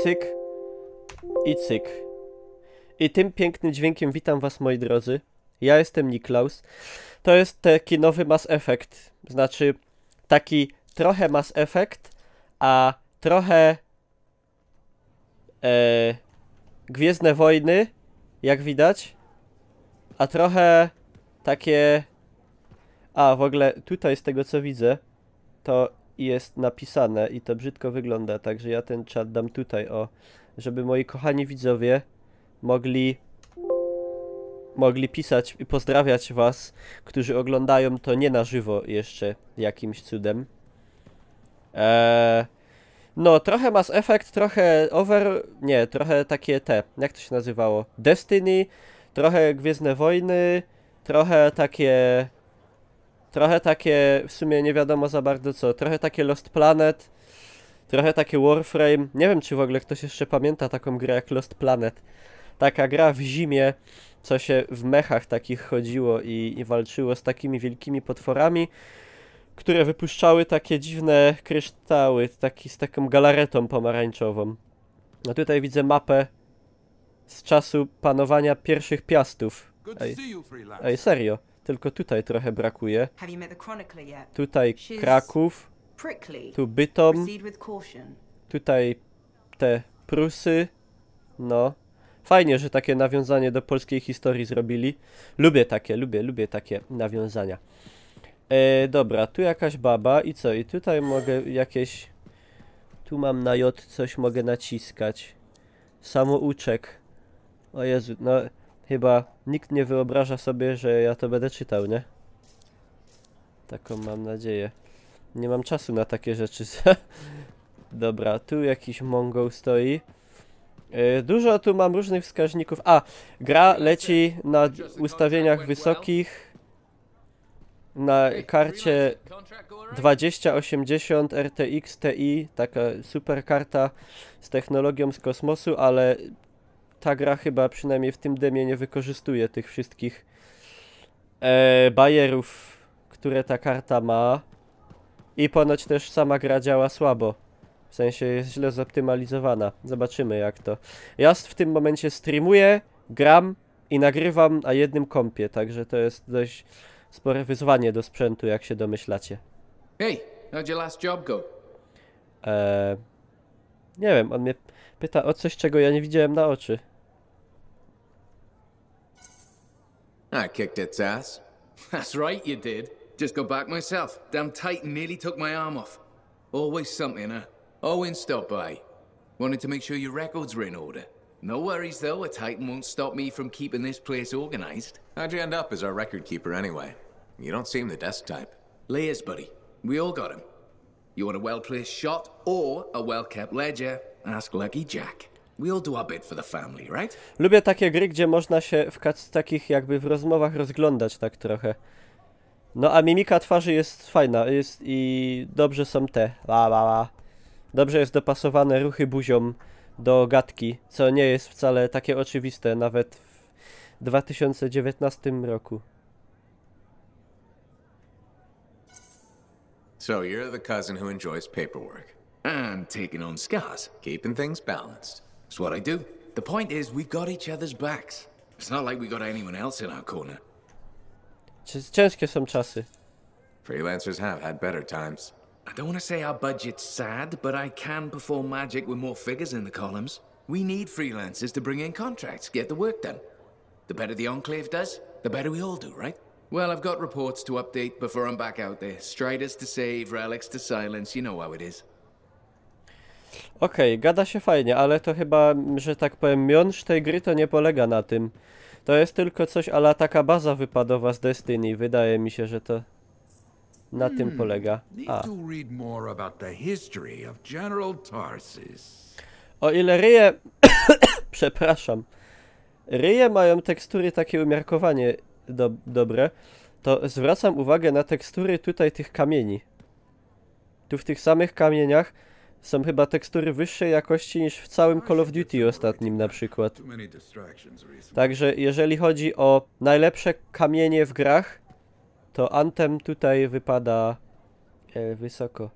cyk i cyk. I tym pięknym dźwiękiem witam was, moi drodzy. Ja jestem Niklaus. To jest taki nowy Mass Effect. Znaczy, taki trochę Mass Effect, a trochę Gwiezdne Wojny, jak widać. A trochę takie... A, w ogóle tutaj z tego co widzę, to jest napisane i to brzydko wygląda, także ja ten czat dam tutaj, o, żeby moi kochani widzowie mogli pisać i pozdrawiać was, którzy oglądają to nie na żywo jeszcze jakimś cudem. No, trochę Mass Effect, trochę nie, trochę takie jak to się nazywało? Destiny, trochę Gwiezdne Wojny, trochę takie, w sumie nie wiadomo za bardzo co, trochę takie Lost Planet, trochę takie Warframe. Nie wiem, czy w ogóle ktoś jeszcze pamięta taką grę jak Lost Planet. Taka gra w zimie, co się w mechach takich chodziło i walczyło z takimi wielkimi potworami, które wypuszczały takie dziwne kryształy, z taką galaretą pomarańczową. No tutaj widzę mapę z czasu panowania pierwszych piastów. Ej, serio. Tylko tutaj trochę brakuje. Tutaj Kraków. Tu Bytom. Tutaj te Prusy. No. Fajnie, że takie nawiązanie do polskiej historii zrobili. Lubię takie nawiązania. Dobra, tu jakaś baba i co? I tutaj mogę jakieś... Tu mam na J coś mogę naciskać. Samouczek. O Jezu, no... Chyba nikt nie wyobraża sobie, że ja to będę czytał, nie? Taką mam nadzieję. Nie mam czasu na takie rzeczy. Dobra, tu jakiś Mongol stoi. Dużo tu mam różnych wskaźników. A, gra leci na ustawieniach wysokich. Na karcie 2080 RTX Ti. Taka super karta z technologią z kosmosu, ale... Ta gra chyba przynajmniej w tym demie nie wykorzystuje tych wszystkich bajerów, które ta karta ma. I ponoć też sama gra działa słabo. W sensie jest źle zoptymalizowana. Zobaczymy jak to. Ja w tym momencie streamuję, gram i nagrywam na jednym kompie. Także to jest dość spore wyzwanie do sprzętu, jak się domyślacie. Hey, how'd your last job go? Nie wiem, on mnie pyta o coś, czego ja nie widziałem na oczy. I kicked its ass. That's right, you did. Just got back myself. Damn Titan nearly took my arm off. Always something, huh? Owen stopped by. Wanted to make sure your records were in order. No worries, though. A Titan won't stop me from keeping this place organized. How'd you end up as our record keeper anyway? You don't seem the desk type. Layers, buddy. We all got him. You want a well-placed shot or a well-kept ledger? Ask Lucky Jack. We all do our bit for the family, right? Lubię takie gry, gdzie można się w takich jakby w rozmowach rozglądać tak trochę. No a mimika twarzy jest fajna, jest i dobrze są te. Dobrze jest dopasowane ruchy buzią do gadki, co nie jest wcale takie oczywiste, nawet w 2019 roku. So you're the cousin who enjoys paperwork. And taking on scars. Keeping things balanced. That's what I do. The point is, we've got each other's backs. It's not like we got anyone else in our corner. Ciężkie są czasy. Freelancers have had better times. I don't want to say our budget's sad, but I can perform magic with more figures in the columns. We need freelancers to bring in contracts, get the work done. The better the Enclave does, the better we all do, right? Well, I've got reports to update before I'm back out there. Striders to save, relics to silence, you know how it is. Okej, gada się fajnie, ale to chyba, że tak powiem, miąższ tej gry to nie polega na tym. To jest tylko coś a la taka baza wypadowa z Destiny. Wydaje mi się, że to na tym polega. A. O ile ryje... Przepraszam. Ryje mają tekstury takie umiarkowanie dobre, to zwracam uwagę na tekstury tutaj tych kamieni. Tu w tych samych kamieniach są chyba tekstury wyższej jakości niż w całym Call of Duty ostatnim na przykład. Także jeżeli chodzi o najlepsze kamienie w grach, to Anthem tutaj wypada wysoko.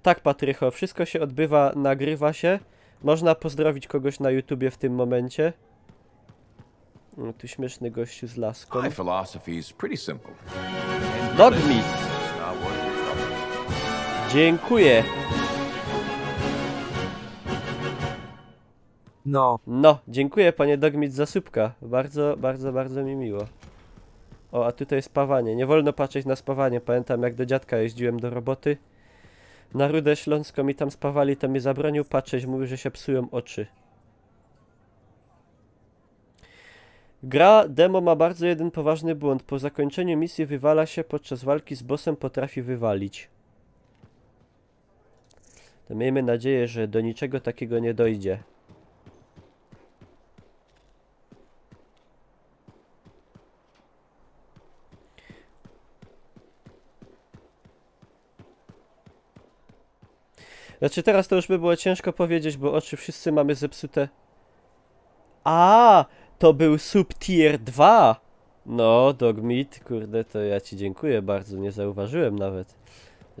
Tak, Patrycho, wszystko się odbywa, nagrywa się, Można pozdrowić kogoś na YouTubie w tym momencie. No, tu śmieszny gościu z laską. My philosophy is pretty simple. Dogmeat. It's not worth your trouble. Dziękuję. No, dziękuję panie Dogmeat za słupka. Bardzo, bardzo, bardzo mi miło. O, a tutaj spawanie. Nie wolno patrzeć na spawanie. Pamiętam, jak do dziadka jeździłem do roboty. Na Rudę Śląską i tam spawali, to mi zabronił patrzeć. Mówił, że się psują oczy. Gra demo ma bardzo jeden poważny błąd. Po zakończeniu misji wywala się, podczas walki z bossem potrafi wywalić. To miejmy nadzieję, że do niczego takiego nie dojdzie. Znaczy teraz to już by było ciężko powiedzieć, bo oczy wszyscy mamy zepsute. A, to był sub tier 2. No, Dogmeat, kurde, to ja ci dziękuję bardzo, nie zauważyłem nawet.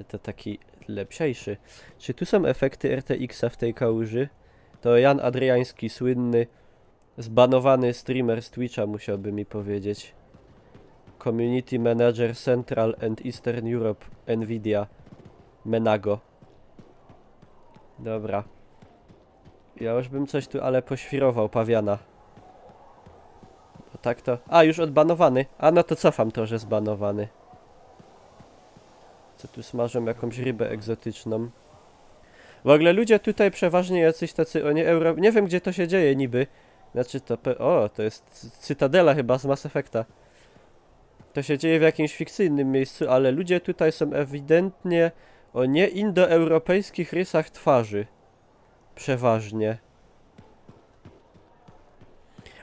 To taki lepsiejszy. Czy tu są efekty RTX-a w tej kałuży? To Jan Adriański, słynny, zbanowany streamer z Twitcha musiałby mi powiedzieć. Community Manager Central and Eastern Europe, Nvidia, Menago. Dobra. Ja już bym coś tu ale poświrował, pawiana. Bo tak to... A, już odbanowany. A, no to cofam to, że zbanowany. Co tu smażą? Jakąś rybę egzotyczną. W ogóle ludzie tutaj przeważnie jacyś tacy... O nie, nie wiem, gdzie to się dzieje niby. Znaczy to... O, to jest Cytadela chyba z Mass Effecta. To się dzieje w jakimś fikcyjnym miejscu, ale ludzie tutaj są ewidentnie o nieindoeuropejskich rysach twarzy. Przeważnie.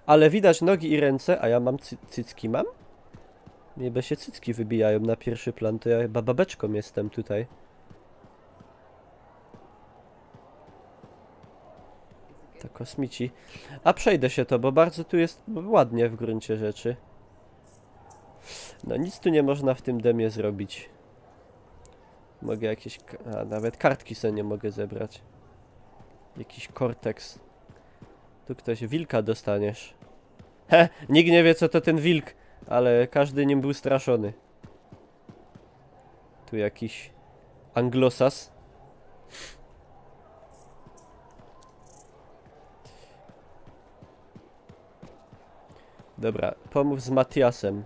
Ale widać nogi i ręce, a ja mam cycki mam? Niby się cycki wybijają na pierwszy plan, to ja chyba babeczką jestem tutaj. To kosmici. A przejdę się to, bo bardzo tu jest ładnie w gruncie rzeczy. No nic tu nie można w tym demie zrobić. Mogę jakieś... A, nawet kartki sobie nie mogę zebrać. Jakiś korteks. Tu ktoś... Wilka dostaniesz. He! Nikt nie wie, co to ten wilk. Ale każdy nim był straszony. Tu jakiś... Anglosas. Dobra, pomów z Matiasem.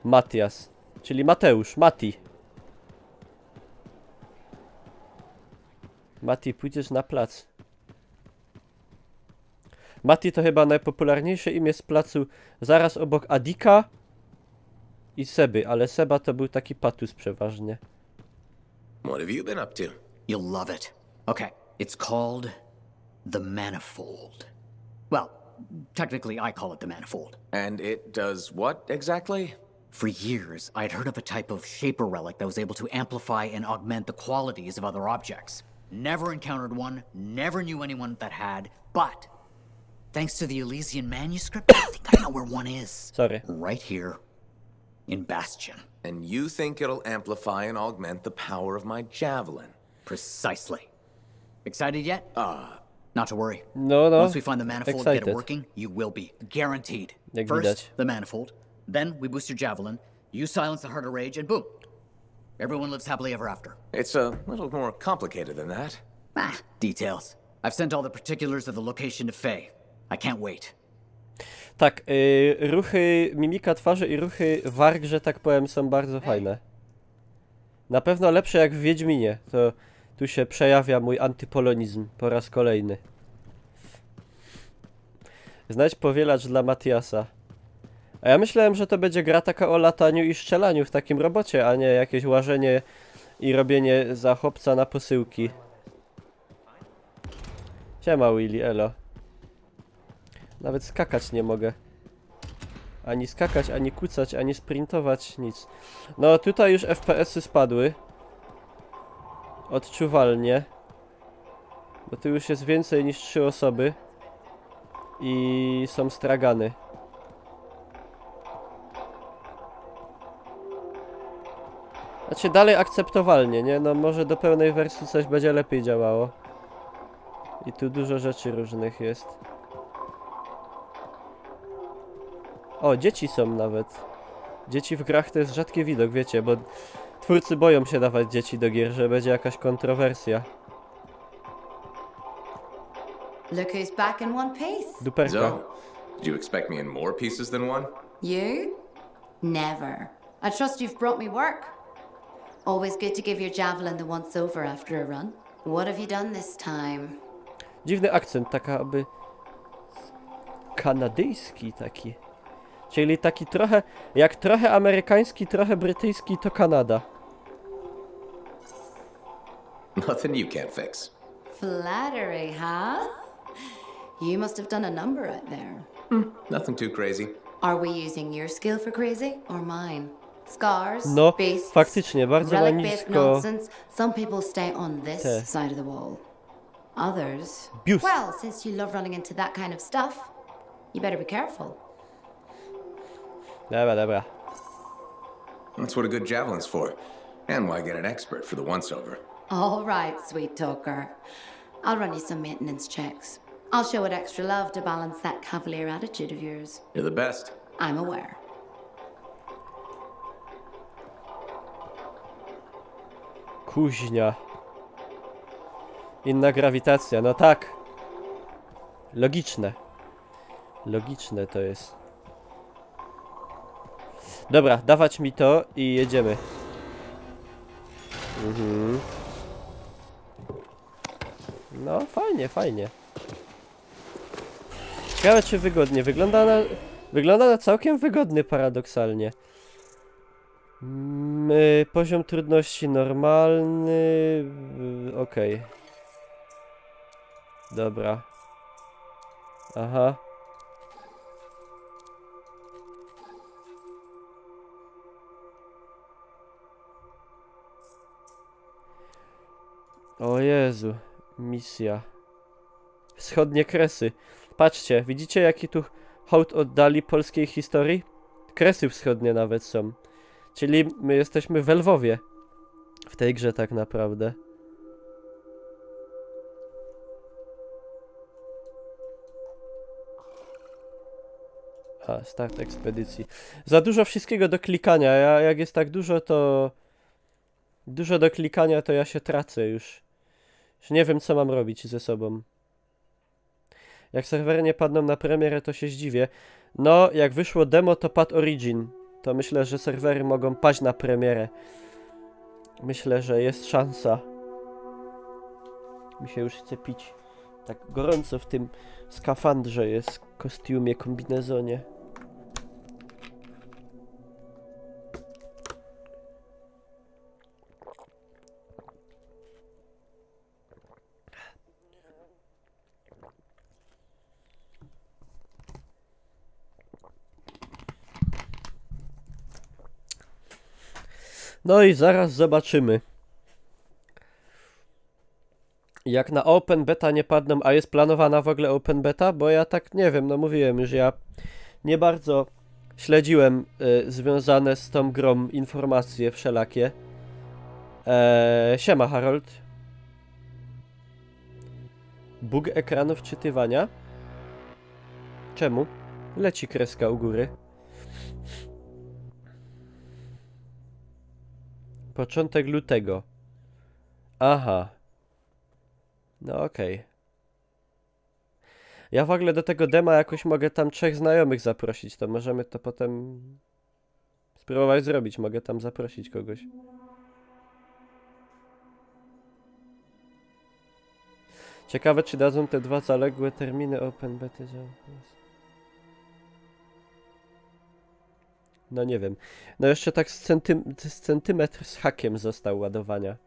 Matias. Czyli Mateusz. Mati. Mati, pójdziesz na plac. Mati to chyba najpopularniejsze imię z placu zaraz obok Adika i Seby, ale Seba to był taki patus przeważnie. What have you been up to? You'll love it. Okay, it's called the Manifold. Well, technically I call it the Manifold. And it does what exactly? For years, I'd heard of a type of shaper relic that was able to amplify and augment the qualities of other objects. Never encountered one, never knew anyone that had, but thanks to the Elysian manuscript, I think I know where one is. Sorry. Right here in Bastion. And you think it'll amplify and augment the power of my javelin? Precisely. Excited yet? Not to worry. No. Once we find the manifold and get Excited. it working, you will be. Guaranteed. Jak First, widać. the manifold. Then we boost your javelin. You silence the heart of rage, and boom. Everyone lives happily ever after. It's a little more complicated than that. Details. I've sent all the particulars of the location to Faye. I can't wait. Tak, ruchy, mimika twarzy i ruchy warg, że tak powiem, są bardzo fajne. Na pewno lepsze jak w Wiedźminie. To tu się przejawia mój antypolonizm po raz kolejny. Znajdź powielacz dla Matiasa. A ja myślałem, że to będzie gra taka o lataniu i strzelaniu w takim robocie, a nie jakieś łażenie i robienie za chłopca na posyłki. Siema Willy, elo. Nawet skakać nie mogę. Ani skakać, ani kucać, ani sprintować, nic. No tutaj już FPS-y spadły. Odczuwalnie. Bo tu już jest więcej niż 3 osoby. I są stragany. Znaczy dalej akceptowalnie, nie? No może do pełnej wersji coś będzie lepiej działało. I tu dużo rzeczy różnych jest. O, dzieci są nawet. Dzieci w grach to jest rzadki widok, wiecie, bo twórcy boją się dawać dzieci do gier, że będzie jakaś kontrowersja. Look who's back in one piece. Duperka. Zoe, did you expect me in more pieces than one? You? Never. I trust you've brought me work. Always good to give your javelin the once over after a run. What have you done this time? Dziwny akcent, taka aby... kanadyjski taki. Czyli taki trochę... jak trochę amerykański, trochę brytyjski to Kanada. Nothing you can't fix. Flattery, huh? You must have done a number out there. Nothing too crazy. Are we using your skill for crazy or mine? Scars, No, beasts, faktycznie, bardzo na relic-based nisko... nonsense. Some people stay on this Te. side of the wall. Others... Biust. Well, since you love running into that kind of stuff, you better be careful. Dobra, dobra. That's what a good javelin's for. And why get an expert for the once-over? All right, sweet talker. I'll run you some maintenance checks. I'll show it extra love to balance that cavalier attitude of yours. You're the best. I'm aware. Kuźnia. Inna grawitacja, no tak. Logiczne. Logiczne to jest. Dobra, dawać mi to i jedziemy. No, fajnie, fajnie. Ciekawe, czy wygodnie. Wygląda na całkiem wygodny, paradoksalnie. Poziom trudności normalny. Okej. Dobra. Aha. O Jezu. Misja. Wschodnie Kresy. Patrzcie, widzicie jaki tu hołd oddali polskiej historii? Kresy wschodnie nawet są. Czyli my jesteśmy w Lwowie. W tej grze tak naprawdę. A, start ekspedycji. Za dużo wszystkiego do klikania. Jak jest tak dużo, to... Dużo do klikania, to ja się tracę już. Już nie wiem, co mam robić ze sobą. Jak serwery nie padną na premierę, to się zdziwię. No, jak wyszło demo, to padł Origin. To myślę, że serwery mogą paść na premierę. Myślę, że jest szansa. Mi się już chce pić. Tak gorąco w tym skafandrze jest, kostiumie, kombinezonie. No i zaraz zobaczymy. Jak na Open Beta nie padną, a jest planowana w ogóle Open Beta? Bo ja tak nie wiem, no mówiłem już, ja nie bardzo śledziłem związane z tą grą informacje wszelakie. Siema Harold. Bóg ekranu wczytywania? Czemu? Leci kreska u góry. Początek lutego. Aha. No okej. Ja w ogóle do tego dema jakoś mogę tam 3 znajomych zaprosić, to możemy to potem spróbować zrobić. Mogę tam zaprosić kogoś. Ciekawe, czy dadzą te 2 zaległe terminy Open Beta. No nie wiem. No jeszcze tak z centymetr z hakiem został ładowania.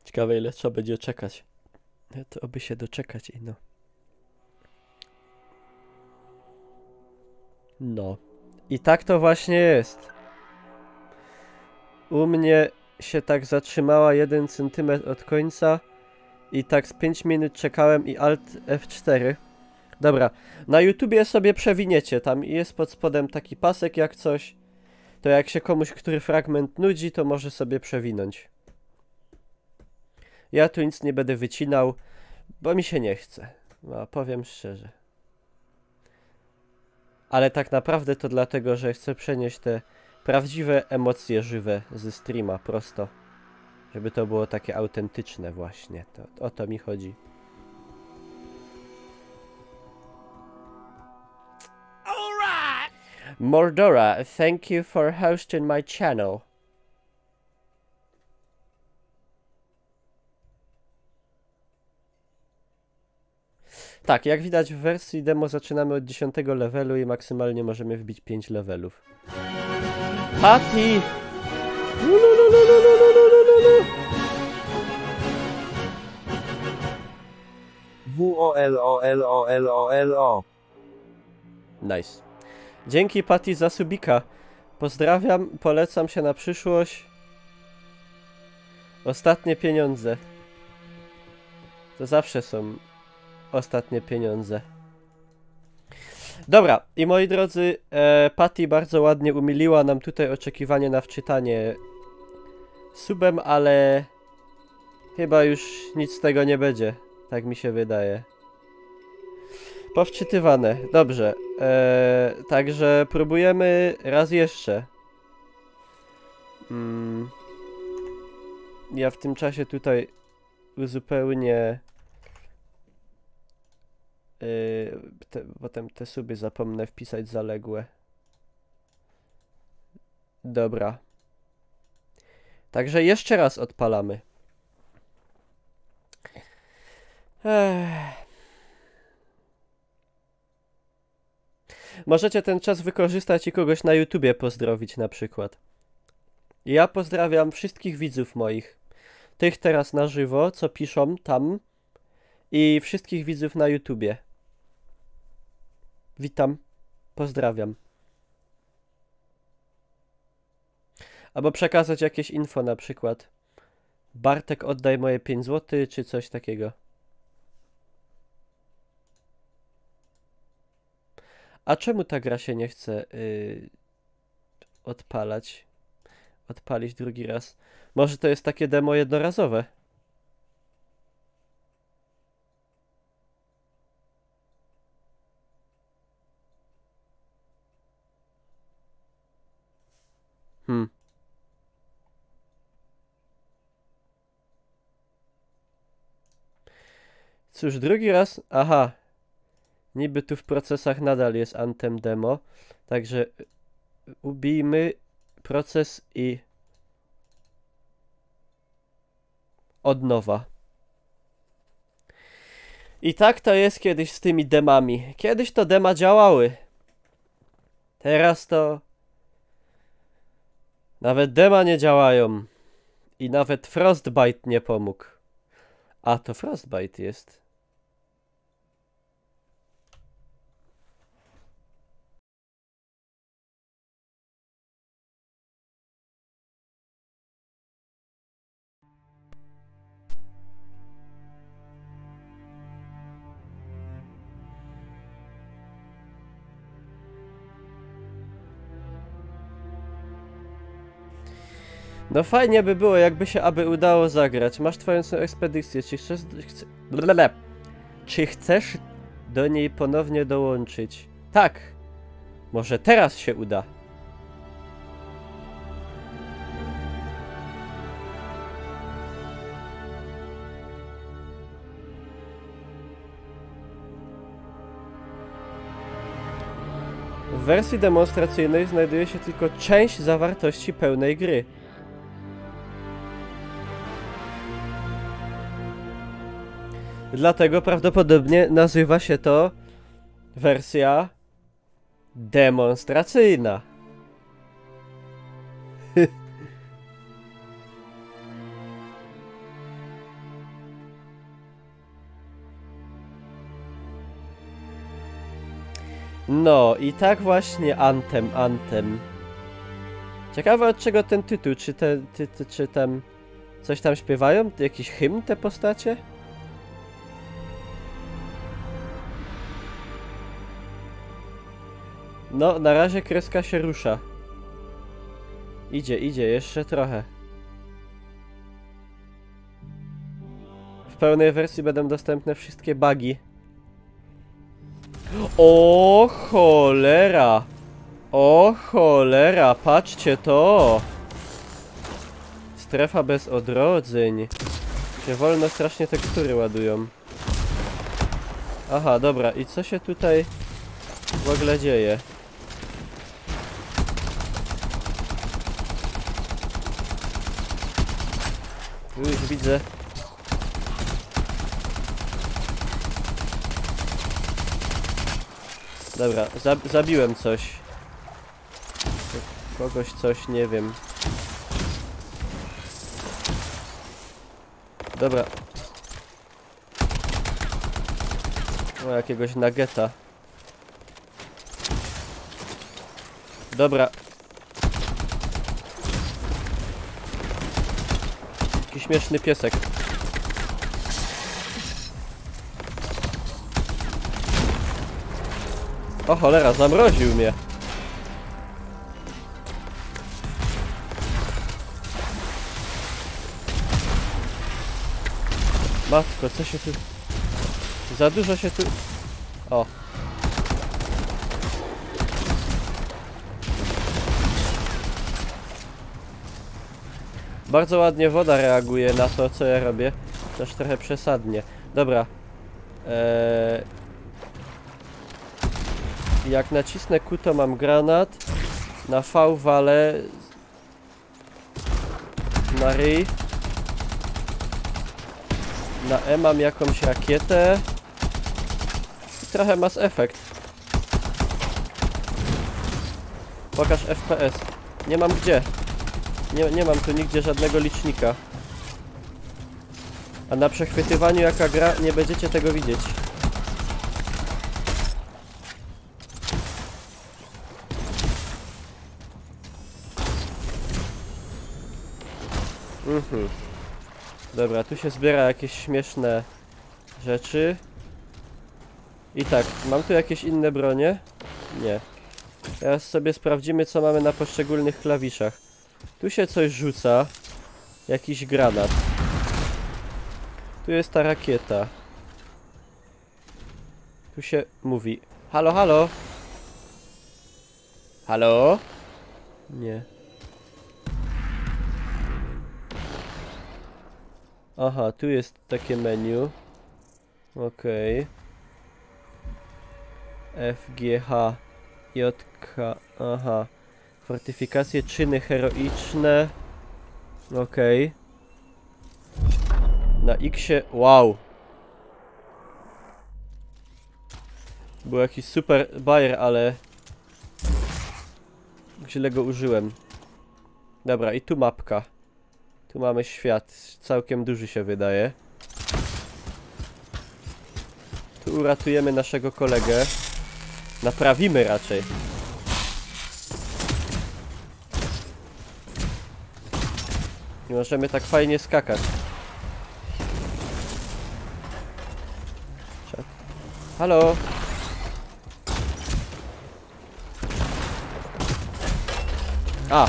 Ciekawe, ile trzeba będzie czekać. To oby się doczekać i no. No. I tak to właśnie jest. U mnie się tak zatrzymała 1 cm od końca i tak z 5 minut czekałem i Alt F4 Dobra, na YouTubie sobie przewiniecie, tam jest pod spodem taki pasek jak coś. To jak się komuś który fragment nudzi, to może sobie przewinąć. Ja tu nic nie będę wycinał, bo mi się nie chce. No, powiem szczerze. Ale tak naprawdę to dlatego, że chcę przenieść te prawdziwe emocje żywe ze streama prosto. Żeby to było takie autentyczne właśnie. To, o to mi chodzi. Mordora, thank you for hosting my channel. Tak, jak widać w wersji demo zaczynamy od 10 levelu i maksymalnie możemy wbić 5 levelów. Patty! WOLOLOLOLO. Nice. Dzięki Patty za subika. Pozdrawiam, polecam się na przyszłość. Ostatnie pieniądze. To zawsze są ostatnie pieniądze. Dobra, i moi drodzy, Patty bardzo ładnie umiliła nam tutaj oczekiwanie na wczytanie subem, ale chyba już nic z tego nie będzie. Tak mi się wydaje. Powczytywane. Dobrze. Także próbujemy raz jeszcze. Ja w tym czasie tutaj uzupełnię potem te suby zapomnę wpisać zaległe. Dobra. Także jeszcze raz odpalamy. Możecie ten czas wykorzystać i kogoś na YouTubie pozdrowić na przykład. Ja pozdrawiam wszystkich widzów moich. Tych teraz na żywo, co piszą tam. I wszystkich widzów na YouTubie. Witam. Pozdrawiam. Albo przekazać jakieś info na przykład. Bartek, oddaj moje 5 zł, czy coś takiego. A czemu ta gra się nie chce odpalić drugi raz? Może to jest takie demo jednorazowe? Cóż, drugi raz... Aha. Niby tu w procesach nadal jest Anthem demo. Także ubijmy proces i od nowa. I tak to jest kiedyś z tymi demami. Kiedyś to dema działały. Teraz to nawet dema nie działają. I nawet Frostbite nie pomógł. A to Frostbite jest. No fajnie by było, jakby się udało zagrać. Masz twoją ekspedycję. Czy chcesz do niej ponownie dołączyć? Tak. Może teraz się uda. W wersji demonstracyjnej znajduje się tylko część zawartości pełnej gry. Dlatego prawdopodobnie nazywa się to wersja demonstracyjna. No i tak właśnie Anthem. Ciekawe od czego ten tytuł, czy tam coś tam śpiewają? Jakiś hymn te postacie? No, na razie kreska się rusza. Idzie, idzie, jeszcze trochę. W pełnej wersji będą dostępne wszystkie bugi. O cholera! O cholera, patrzcie to! Strefa bez odrodzeń. Się wolno strasznie tekstury ładują. Aha, dobra, i co się tutaj w ogóle dzieje? Już widzę. Dobra, zabiłem coś. Kogoś coś, nie wiem. Dobra. O, jakiegoś nuggeta. Dobra. Jaki śmieszny piesek. O cholera, zamroził mnie. Matko, co się tu... Za dużo się tu... O. Bardzo ładnie woda reaguje na to, co ja robię. Też trochę przesadnie. Dobra. Jak nacisnę Q, to mam granat. Na V walę. Na ryj. Na E mam jakąś rakietę. I trochę Mass Effect. Pokaż FPS. Nie mam gdzie. Nie mam tu nigdzie żadnego licznika. A na przechwytywaniu jaka gra, nie będziecie tego widzieć. Dobra, tu się zbiera jakieś śmieszne rzeczy. I tak, mam tu jakieś inne bronie? Nie. Teraz sobie sprawdzimy, co mamy na poszczególnych klawiszach. Tu się coś rzuca. Jakiś granat. Tu jest ta rakieta. Tu się mówi. Halo, halo? Halo? Nie. Aha, tu jest takie menu. Okej. F, G, H, J, K. Aha. Fortyfikacje, czyny heroiczne. Okej. Na X-ie... Wow. Był jakiś super bajer, ale... źle go użyłem. Dobra, i tu mapka. Tu mamy świat. Całkiem duży się wydaje. Tu uratujemy naszego kolegę. Naprawimy raczej. Nie możemy tak fajnie skakać. Halo? A!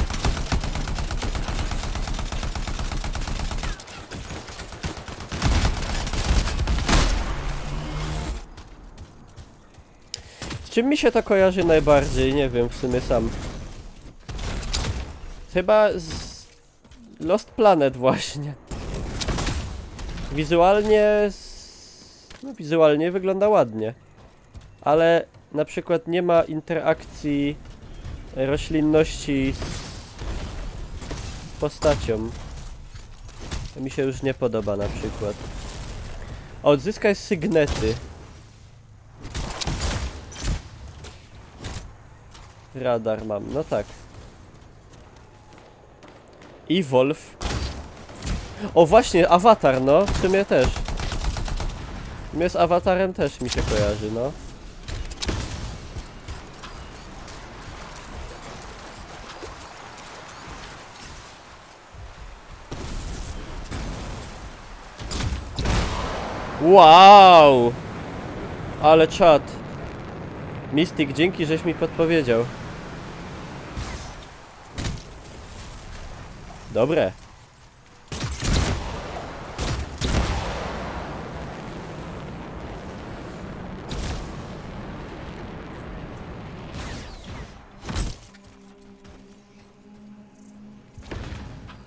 Z czym mi się to kojarzy najbardziej? Nie wiem w sumie sam. Chyba z Lost Planet właśnie. Wizualnie... No, wizualnie wygląda ładnie. Ale na przykład nie ma interakcji roślinności z postacią. To mi się już nie podoba na przykład. Odzyskaj sygnety. Radar mam, no tak. Evolve. O właśnie, awatar, no. W sumie też. W sumie z awatarem też mi się kojarzy, no. Wow! Ale czad. Mystic, dzięki, żeś mi podpowiedział. Dobre.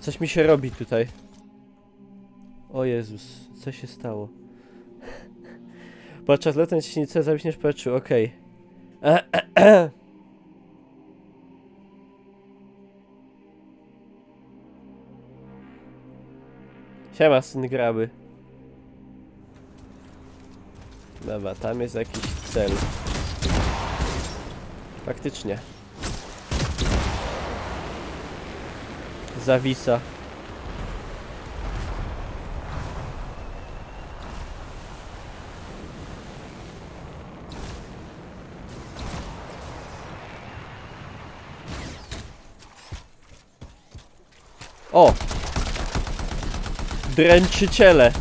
Coś mi się robi tutaj. O Jezus, co się stało? Podczas lotu na ciśnicę zawiśniesz w powietrzu, okej. Siema, syn graby. Dobra, tam jest jakiś cel. Faktycznie. Zawisa. O! Dręczyciele.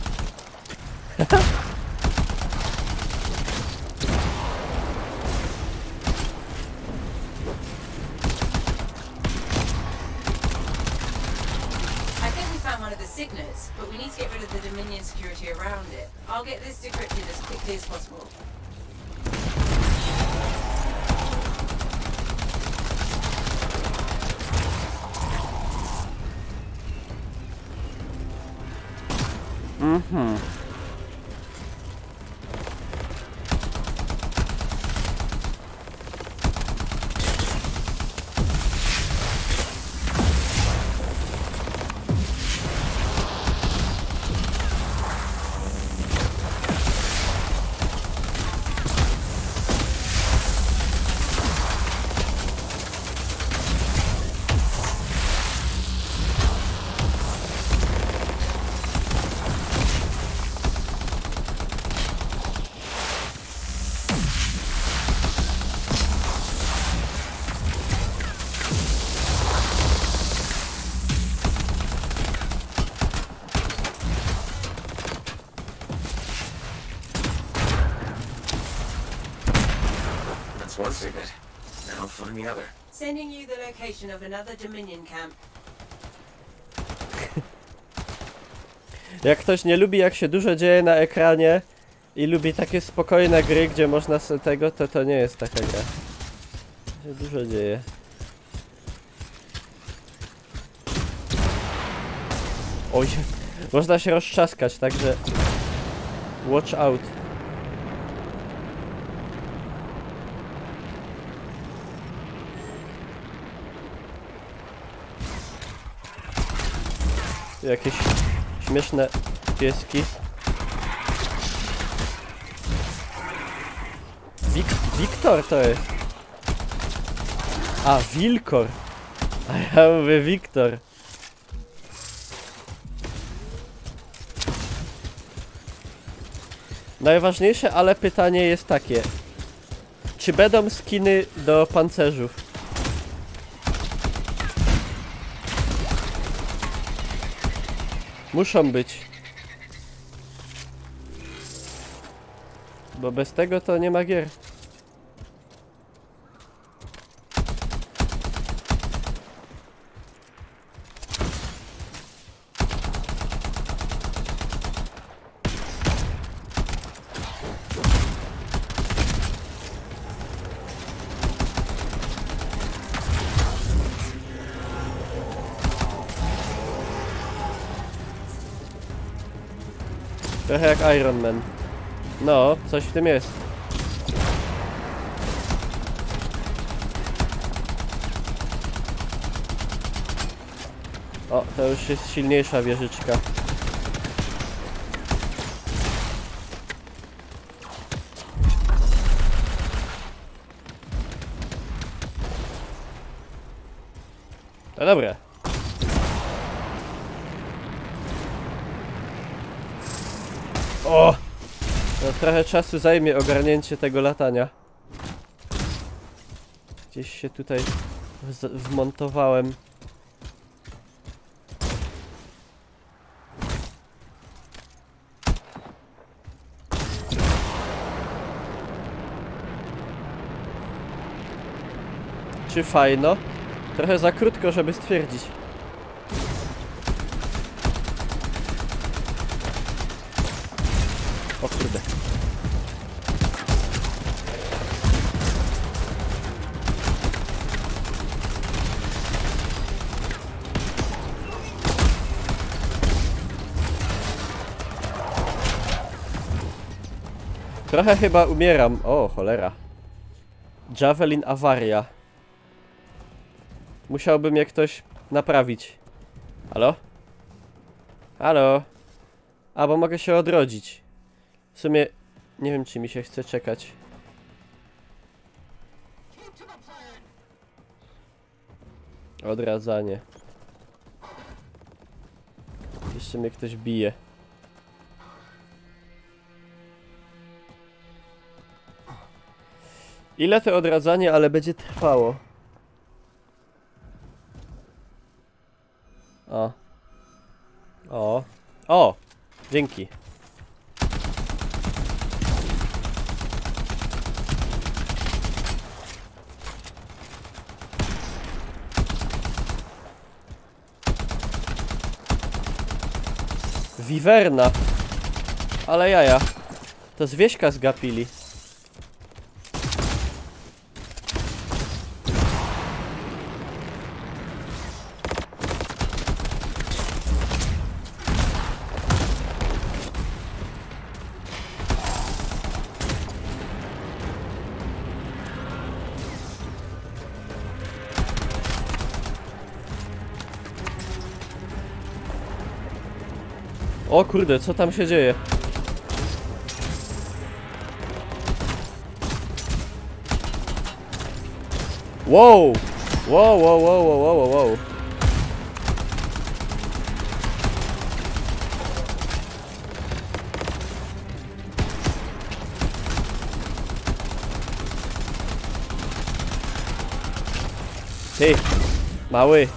signets, but we need to get rid of the Dominion security around it. I'll get this decrypted as quickly as possible. Mhm. One signet. Now find the other. Sending you the location of another Dominion camp. Jak ktoś nie lubi, jak się dużo dzieje na ekranie i lubi takie spokojne gry, gdzie można sobie tego, to nie jest taka gra. Się dużo dzieje. Oj, można się roztrzaskać, także watch out. Jakieś śmieszne pieski. Wiktor to jest. A, Wilkor. A ja mówię Wiktor. Najważniejsze, ale pytanie jest takie. Czy będą skiny do pancerzów? Muszą być. Bo bez tego to nie ma gier. Trochę jak Iron Man. No, coś w tym jest. O, to już jest silniejsza wieżyczka. No dobra. O! No, trochę czasu zajmie ogarnięcie tego latania. Gdzieś się tutaj wmontowałem. Czy fajno? Trochę za krótko, żeby stwierdzić. O kurde. Trochę chyba umieram. O, cholera. Javelin awaria. Musiałby mnie ktoś naprawić. Halo? Halo? A, bo mogę się odrodzić. W sumie nie wiem, czy mi się chce czekać. Odradzanie. Jeszcze mnie ktoś bije. Ile to odradzanie, ale będzie trwało. O. O. O! Dzięki. Wiwerna. Ale jaja. To zwieśka zgapili. O kurde, co tam się dzieje? Wow! Wow, wow, wow, wow, wow, wow. Ty, mały.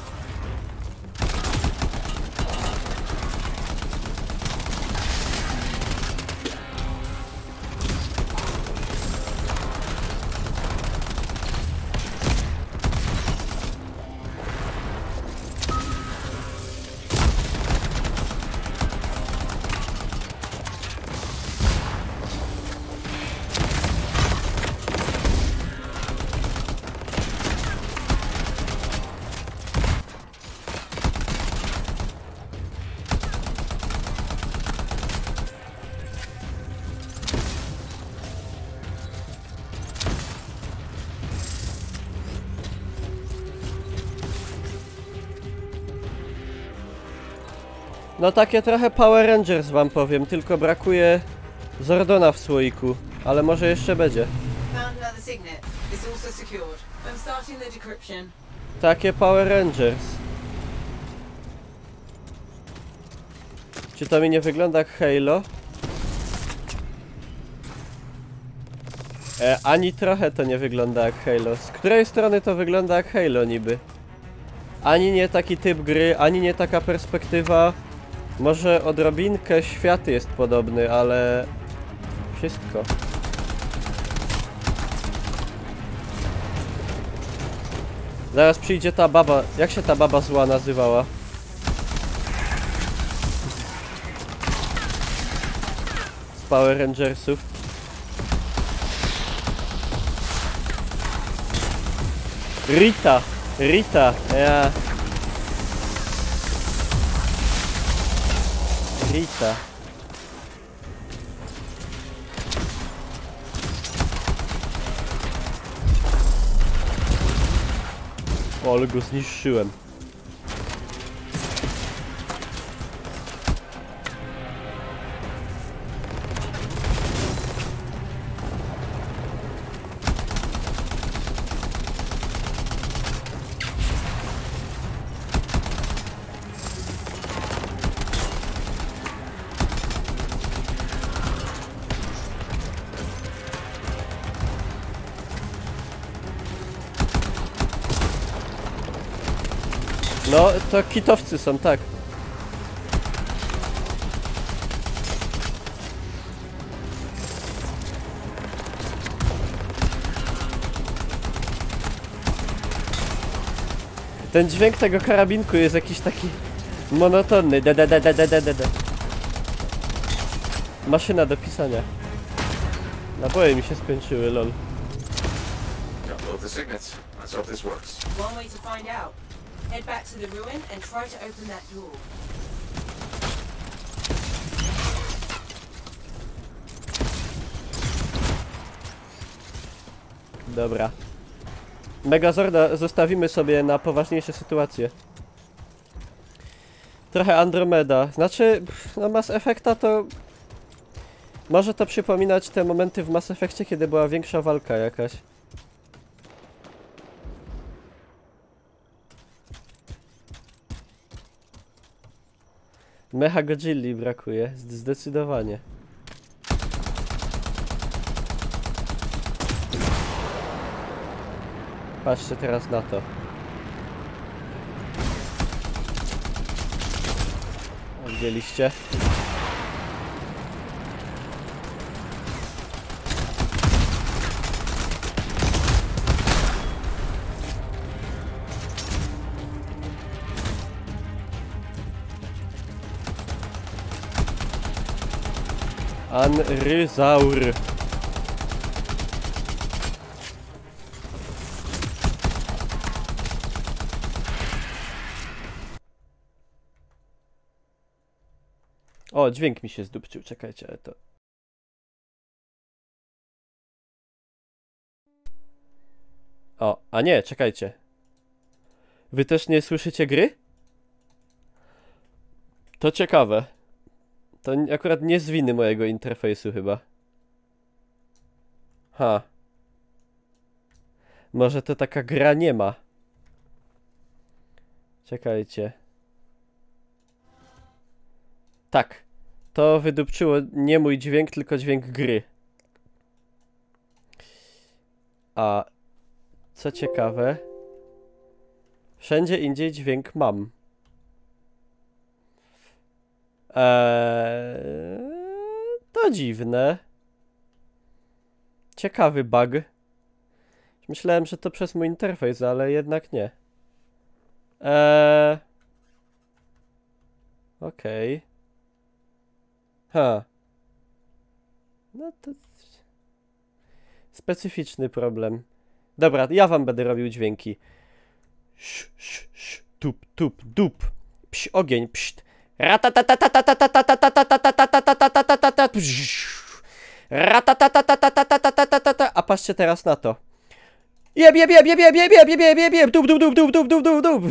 No takie trochę Power Rangers wam powiem, tylko brakuje Zordona w słoiku, ale może jeszcze będzie. Found another signet. It's also secured. I'm starting the decryption. Takie Power Rangers. Czy to mi nie wygląda jak Halo? Ani trochę to nie wygląda jak Halo. Z której strony to wygląda jak Halo niby? Ani nie taki typ gry, ani nie taka perspektywa. Może odrobinkę świat jest podobny, ale... wszystko. Zaraz przyjdzie ta baba. Jak się ta baba zła nazywała? Z Power Rangersów. Rita! Rita! Ja... Rita. O, ale go zniszczyłem. No, to kitowcy są, tak. Ten dźwięk tego karabinku jest jakiś taki monotonny. Maszyna do pisania. Naboje mi się skończyły, lol. Upload the signets. Let's hope this works. One way to find out. Head back to the ruin and try to open that door. Dobra. Megazorda zostawimy sobie na poważniejsze sytuacje. Trochę Andromeda. Znaczy, no Mass Effecta to... Może to przypominać te momenty w Mass Effectie, kiedy była większa walka jakaś. Mecha Godzilli brakuje, zdecydowanie. Patrzcie teraz na to. Widzieliście? Anryzaur. O, dźwięk mi się zdupczył, czekajcie, ale to... O, a nie, czekajcie. Wy też nie słyszycie gry? To ciekawe. To akurat nie z winy mojego interfejsu chyba. Ha. Może to taka gra nie ma. Czekajcie. Tak. To wydupczyło nie mój dźwięk, tylko dźwięk gry. A co ciekawe, wszędzie indziej dźwięk mam. To dziwne. Ciekawy bug. Myślałem, że to przez mój interfejs, ale jednak nie. Okej. Ha. No to... Specyficzny problem. Dobra, ja wam będę robił dźwięki. Sz, sz, sz, tup, tup, dup. Pś, ogień, pszt. A patrzcie teraz na to. Jeb, jeb, jeb, jeb, jeb, jeb, jeb, jeb, jeb, jeb, dup, dup, dup, dup, dup, dup, dup, dup.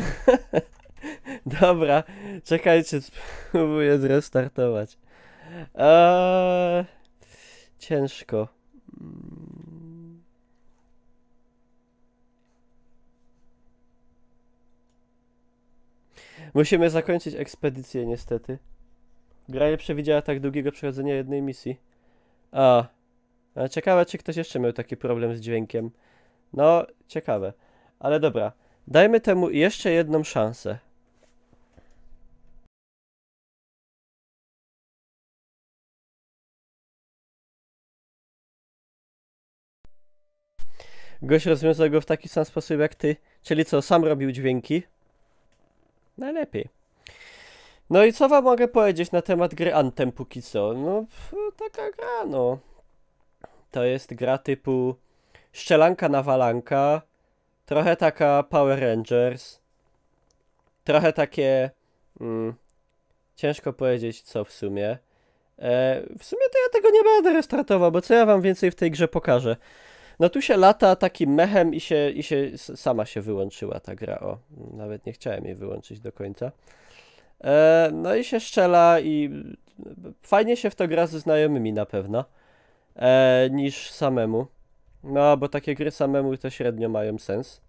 Dobra, czekajcie, spróbuję zrestartować. Ciężko. Musimy zakończyć ekspedycję niestety. Gra nie przewidziała tak długiego przechodzenia jednej misji. Ale ciekawe, czy ktoś jeszcze miał taki problem z dźwiękiem. No, ciekawe. Ale dobra, dajmy temu jeszcze jedną szansę. Gość rozwiązał go w taki sam sposób jak ty. Czyli co, sam robił dźwięki? Najlepiej. No i co wam mogę powiedzieć na temat gry Anthem póki co? No, taka gra, no. To jest gra typu szczelanka nawalanka, trochę taka Power Rangers, trochę takie... ciężko powiedzieć co w sumie. W sumie to ja tego nie będę restartował, bo co ja wam więcej w tej grze pokażę? No tu się lata takim mechem i sama się wyłączyła ta gra, o. Nawet nie chciałem jej wyłączyć do końca. No i się strzela i fajnie się w to gra ze znajomymi na pewno, niż samemu. No, bo takie gry samemu to średnio mają sens.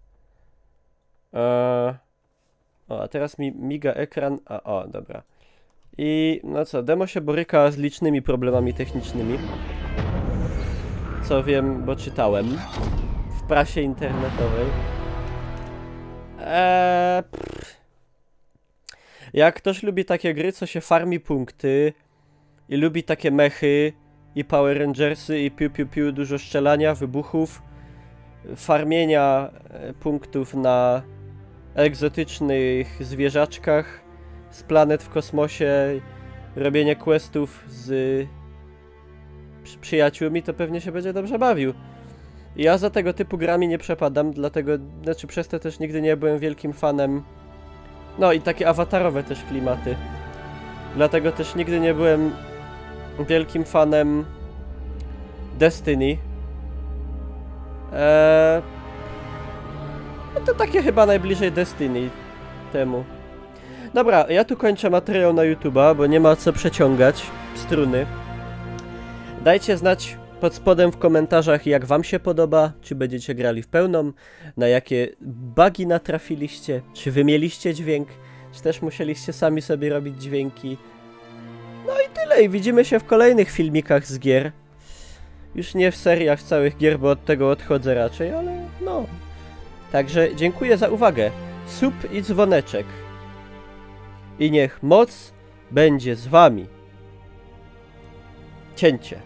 O, a teraz mi miga ekran, o, dobra. I no co, demo się boryka z licznymi problemami technicznymi. Co wiem, bo czytałem w prasie internetowej. Jak ktoś lubi takie gry, co się farmi punkty i lubi takie mechy i Power Rangersy i piu piu piu, dużo strzelania, wybuchów, farmienia punktów na egzotycznych zwierzaczkach z planet w kosmosie, robienie questów z przyjaciółmi, to pewnie się będzie dobrze bawił. Ja za tego typu grami nie przepadam, dlatego, znaczy przez to też nigdy nie byłem wielkim fanem. No i takie awatarowe też klimaty. Dlatego też nigdy nie byłem wielkim fanem Destiny. No to takie chyba najbliżej Destiny temu. Dobra, ja tu kończę materiał na YouTube'a, bo nie ma co przeciągać struny. Dajcie znać pod spodem w komentarzach, jak wam się podoba, czy będziecie grali w pełną, na jakie bugi natrafiliście, czy wy mieliście dźwięk, czy też musieliście sami sobie robić dźwięki. No i tyle, i widzimy się w kolejnych filmikach z gier. Już nie w seriach całych gier, bo od tego odchodzę raczej, ale no. Także dziękuję za uwagę. Sub i dzwoneczek. I niech moc będzie z wami. Cięcie.